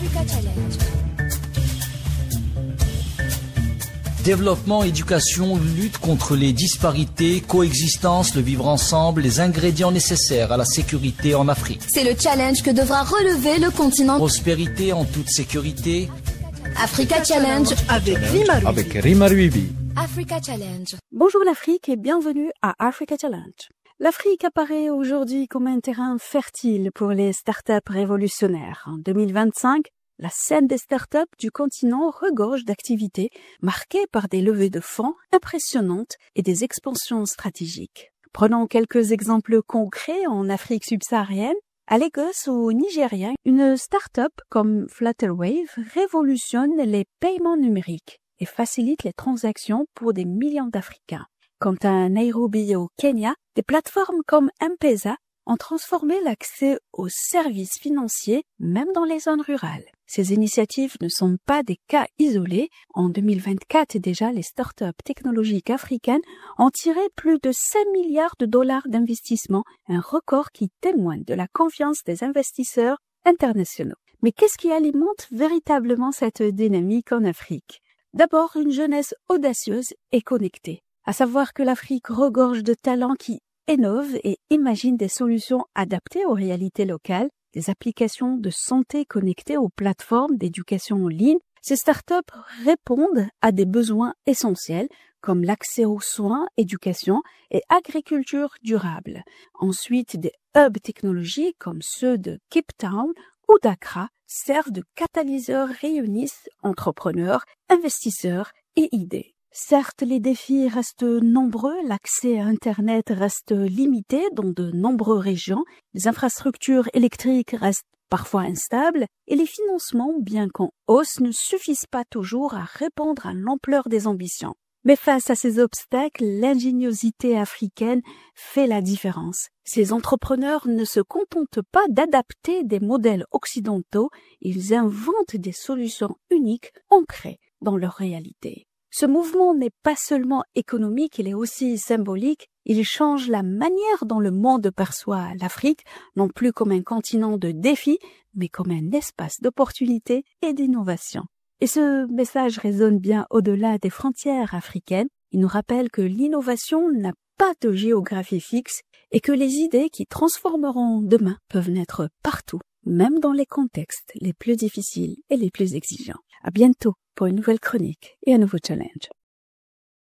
Africa Challenge. Développement, éducation, lutte contre les disparités, coexistence, le vivre ensemble, les ingrédients nécessaires à la sécurité en Afrique. C'est le challenge que devra relever le continent. Prospérité en toute sécurité. Africa Challenge avec Rima Ruibi. Africa Challenge. Bonjour l'Afrique et bienvenue à Africa Challenge. L'Afrique apparaît aujourd'hui comme un terrain fertile pour les startups révolutionnaires. En 2025, la scène des startups du continent regorge d'activités marquées par des levées de fonds impressionnantes et des expansions stratégiques. Prenons quelques exemples concrets en Afrique subsaharienne. À Lagos ou au Nigeria, une start-up comme Flutterwave révolutionne les paiements numériques et facilite les transactions pour des millions d'Africains. Quant à Nairobi au Kenya, des plateformes comme M-Pesa ont transformé l'accès aux services financiers même dans les zones rurales. Ces initiatives ne sont pas des cas isolés. En 2024 déjà, les startups technologiques africaines ont tiré plus de 5 milliards de dollars d'investissement, un record qui témoigne de la confiance des investisseurs internationaux. Mais qu'est-ce qui alimente véritablement cette dynamique en Afrique? D'abord, une jeunesse audacieuse et connectée. À savoir que l'Afrique regorge de talents qui innovent et imaginent des solutions adaptées aux réalités locales, des applications de santé connectées aux plateformes d'éducation en ligne. Ces startups répondent à des besoins essentiels comme l'accès aux soins, éducation et agriculture durable. Ensuite, des hubs technologiques comme ceux de Cape Town ou d'Accra servent de catalyseurs, réunissent entrepreneurs, investisseurs et idées. Certes, les défis restent nombreux, l'accès à Internet reste limité dans de nombreuses régions, les infrastructures électriques restent parfois instables et les financements, bien qu'en hausse, ne suffisent pas toujours à répondre à l'ampleur des ambitions. Mais face à ces obstacles, l'ingéniosité africaine fait la différence. Ces entrepreneurs ne se contentent pas d'adapter des modèles occidentaux, ils inventent des solutions uniques ancrées dans leur réalité. Ce mouvement n'est pas seulement économique, il est aussi symbolique. Il change la manière dont le monde perçoit l'Afrique, non plus comme un continent de défis, mais comme un espace d'opportunités et d'innovation. Et ce message résonne bien au-delà des frontières africaines. Il nous rappelle que l'innovation n'a pas de géographie fixe et que les idées qui transformeront demain peuvent naître partout, même dans les contextes les plus difficiles et les plus exigeants. À bientôt pour une nouvelle chronique et un nouveau challenge.